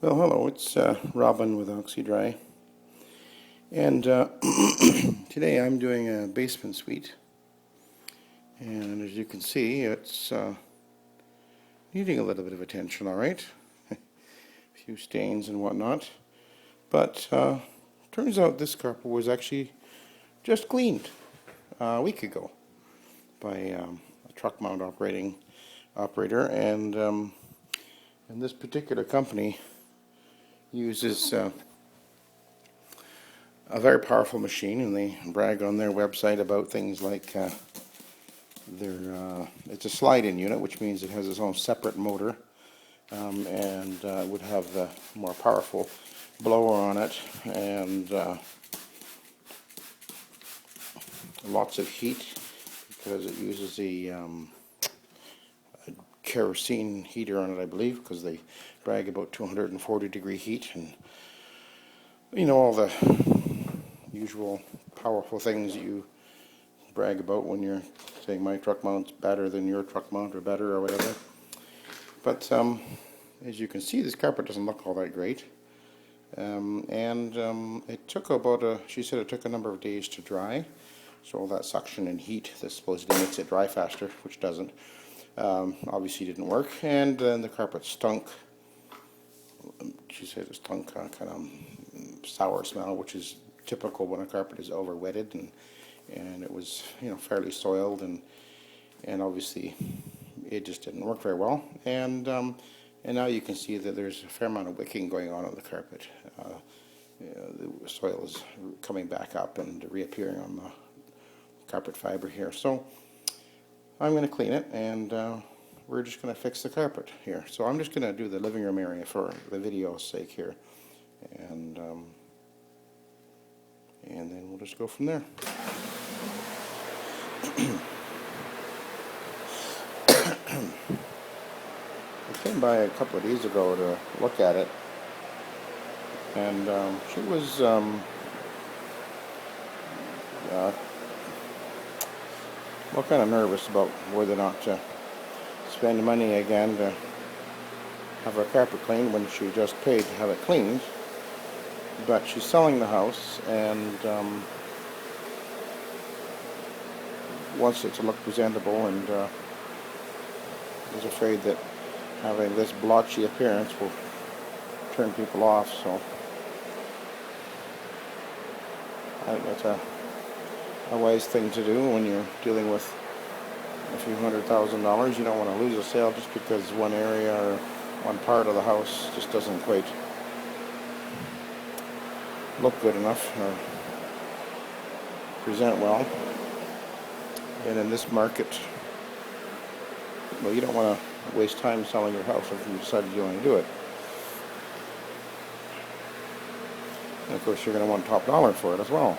Well, hello, it's Robin with Oxy-Dry, and today I'm doing a basement suite, and as you can see, it's needing a little bit of attention, all right? A few stains and whatnot, but turns out this carpet was actually just cleaned a week ago by a truck mount operator, and this particular company uses a very powerful machine, and they brag on their website about things like it's a slide-in unit, which means it has its own separate motor, and would have the more powerful blower on it, and lots of heat because it uses a kerosene heater on it, I believe, because they brag about 240-degree heat, and you know, all the usual powerful things that you brag about when you're saying my truck mount's better than your truck mount, or better, or whatever. But as you can see, this carpet doesn't look all that great, it took about she said it took a number of days to dry, so all that suction and heat that supposedly makes it dry faster, which doesn't, obviously didn't work, and then the carpet stunk. She said it stunk kind of sour smell, which is typical when a carpet is over wetted, and it was, you know, fairly soiled, and obviously it just didn't work very well, and now you can see that there's a fair amount of wicking going on the carpet. The soil is coming back up and reappearing on the carpet fiber here, so I'm going to clean it, and we're just going to fix the carpet here. So I'm just going to do the living room area for the video's sake here, and then we'll just go from there. I came by a couple of days ago to look at it, and she was well, kind of nervous about whether or not to spend money again to have her carpet cleaned when she just paid to have it cleaned. But she's selling the house, and wants it to look presentable, and is afraid that having this blotchy appearance will turn people off. So I think that's a wise thing to do when you're dealing with a few $100,000. You don't want to lose a sale just because one area or one part of the house just doesn't quite look good enough or present well. And in this market, well, you don't want to waste time selling your house if you decided you want to do it. And of course, you're going to want top dollar for it as well.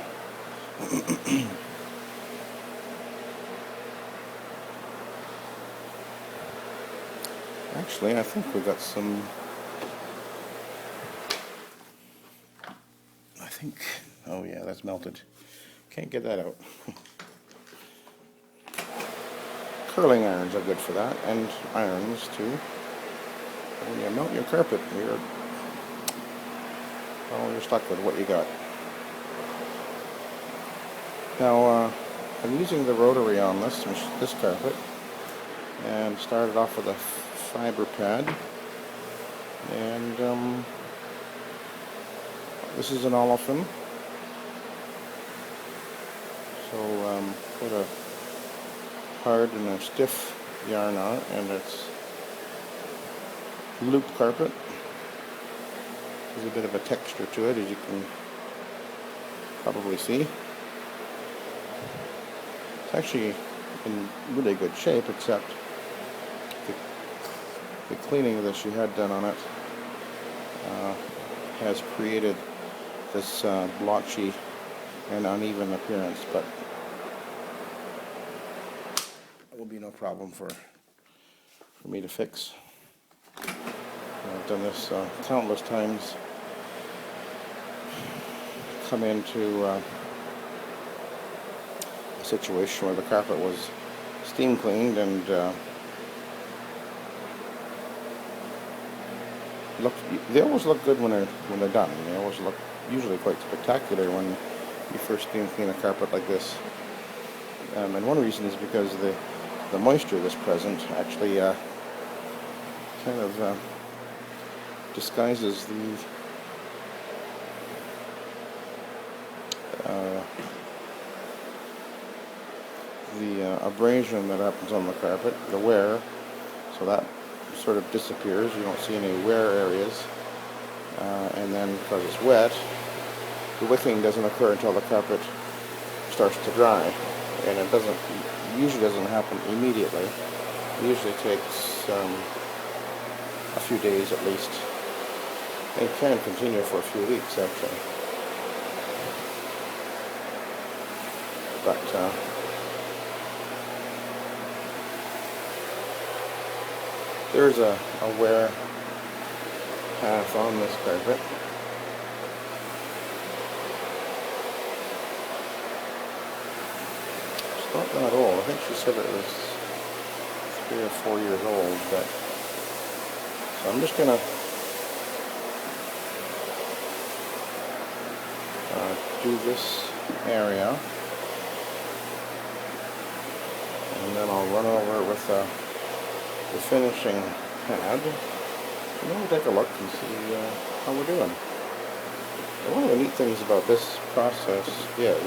Actually, I think we got some. Oh yeah, that's melted. Can't get that out. Curling irons are good for that, and irons too. When you melt your carpet, you're stuck with what you got. Now, I'm using the rotary on this carpet, and started off with a fiber pad, and this is an olefin, so put a hard and a stiff yarn on it, and it's looped carpet. There's a bit of a texture to it, as you can probably see. It's actually in really good shape, except the cleaning that she had done on it has created this blotchy and uneven appearance, but it will be no problem for me to fix. I've done this countless times. Come into a situation where the carpet was steam cleaned, and look, they always look good when they're done. They always look usually quite spectacular when you first clean a carpet like this. And one reason is because the moisture that's present actually kind of disguises the abrasion that happens on the carpet, the wear, so that sort of disappears. You don't see any wear areas, and then because it's wet, the wicking doesn't occur until the carpet starts to dry, and it usually doesn't happen immediately. It usually takes a few days at least. It can continue for a few weeks actually, but there's a wear path on this carpet. It's not that old. I think she said it was 3 or 4 years old, but so I'm just gonna do this area, and then I'll run over with the finishing pad, and then we'll take a look and see how we're doing. And one of the neat things about this process is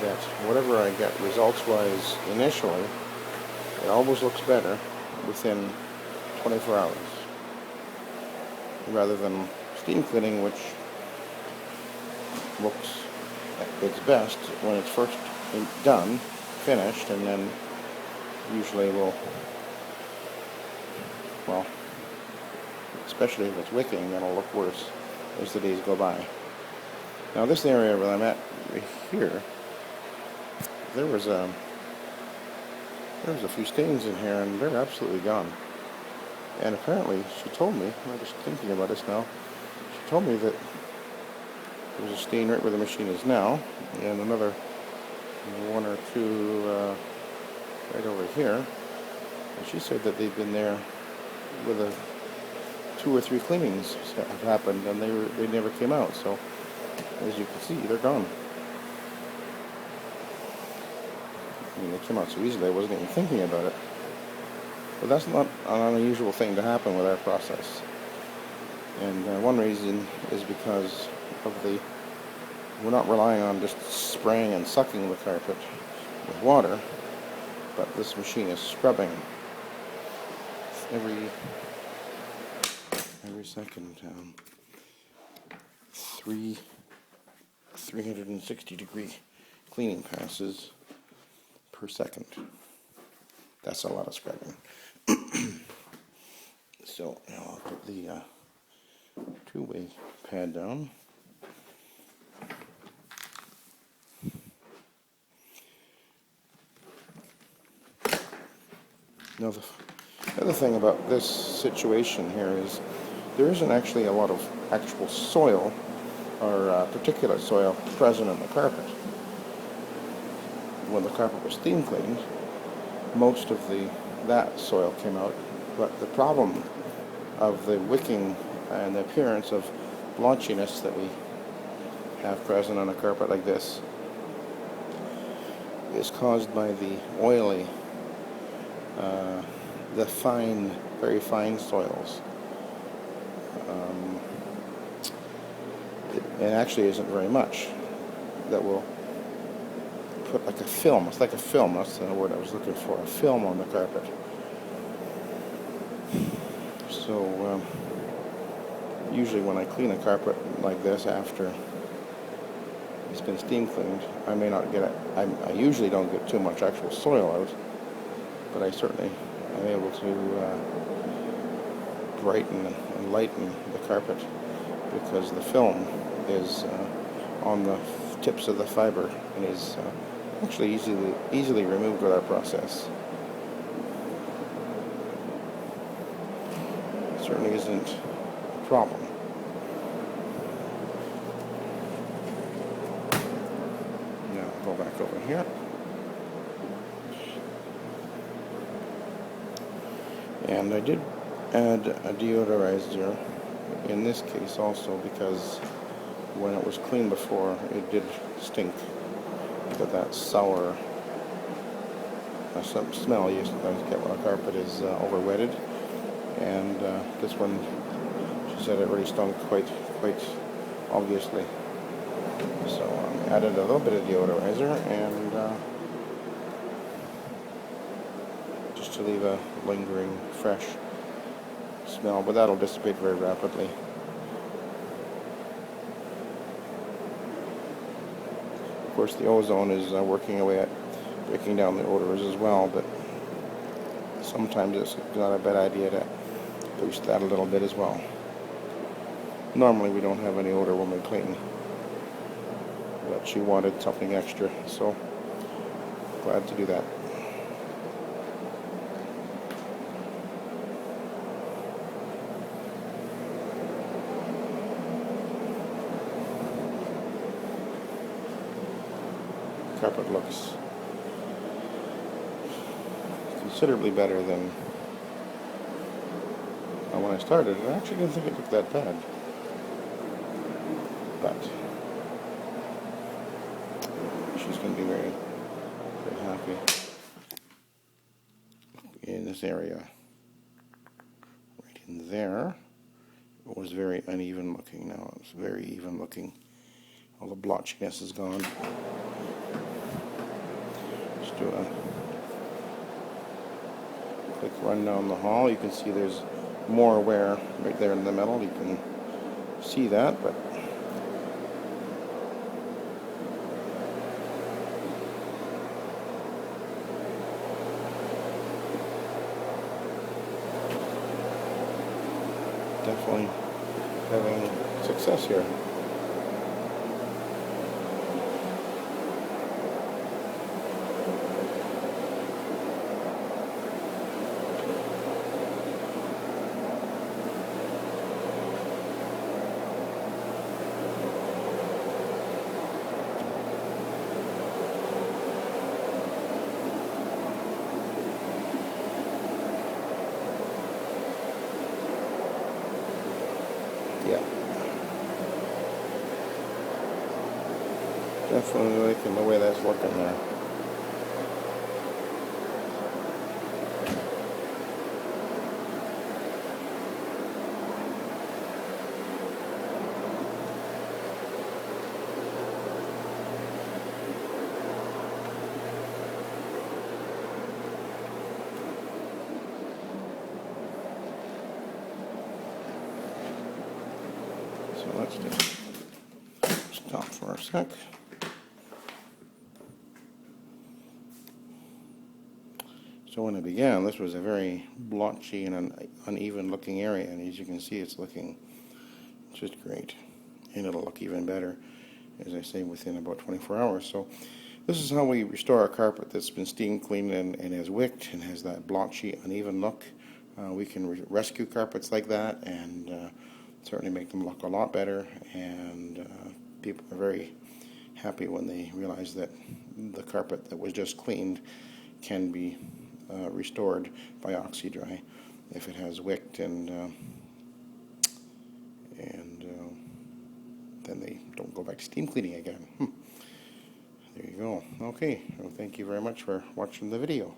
that whatever I get results-wise initially, it always looks better within 24 hours, rather than steam cleaning, which looks at its best when it's first done, finished, and then usually will, well, especially if it's wicking, it'll look worse as the days go by. Now this area where I'm at right here, there was a few stains in here, and they're absolutely gone. And apparently, she told me, I'm just thinking about this now, she told me that there's a stain right where the machine is now, and another 1 or 2 right over here. And she said that they've been there with 2 or 3 cleanings have happened, and they never came out. So as you can see, they're gone. I mean, they came out so easily I wasn't even thinking about it. But that's not an unusual thing to happen with our process. And one reason is because of we're not relying on just spraying and sucking the carpet with water, but this machine is scrubbing every second, 360-degree cleaning passes per second. That's a lot of scrubbing. So now I'll put the two-way pad down. Now the other thing about this situation here is there isn't actually a lot of actual soil or particulate soil present in the carpet. When the carpet was steam cleaned, most of that soil came out, but the problem of the wicking and the appearance of blotchiness that we have present on a carpet like this is caused by the oily, the fine, very fine soils. It actually isn't very much that will put like a film. It's like a film, that's the word I was looking for, a film on the carpet. So usually when I clean a carpet like this after it's been steam cleaned, I may not get it. I usually don't get too much actual soil out, but I certainly am able to brighten and lighten the carpet because the film is on the tips of the fiber and is actually easily removed with our process. It certainly isn't a problem. Now go back over here. And I did add a deodorizer in this case also, because when it was clean before it did stink, but that sour some smell you sometimes get when a carpet is over-wetted, and this one, she said it really stunk quite obviously. So added a little bit of deodorizer, and just to leave a lingering fresh smell, but that'll dissipate very rapidly. Of course, the ozone is working away at breaking down the odors as well, but sometimes it's not a bad idea to boost that a little bit as well. Normally we don't have any odor when we clean, but she wanted something extra, so glad to do that. Carpet looks considerably better than when I started. I actually didn't think it looked that bad, but she's going to be very happy in this area. Right in there, it was very uneven looking. Now it's very even looking. All the blotchiness is gone. Just do a quick run down the hall. You can see there's more wear right there in the middle. You can see that, but definitely having success here. Yeah. Definitely liking the way that's looking there. So let's just stop for a sec. So when it began, this was a very blotchy and uneven looking area, and as you can see, it's looking just great. And it'll look even better, as I say, within about 24 hours. So this is how we restore a carpet that's been steam cleaned and has wicked and has that blotchy, uneven look. We can rescue carpets like that and certainly make them look a lot better, and people are very happy when they realize that the carpet that was just cleaned can be restored by Oxy-Dry if it has wicked, and then they don't go back to steam cleaning again. There you go. Okay, well, thank you very much for watching the video.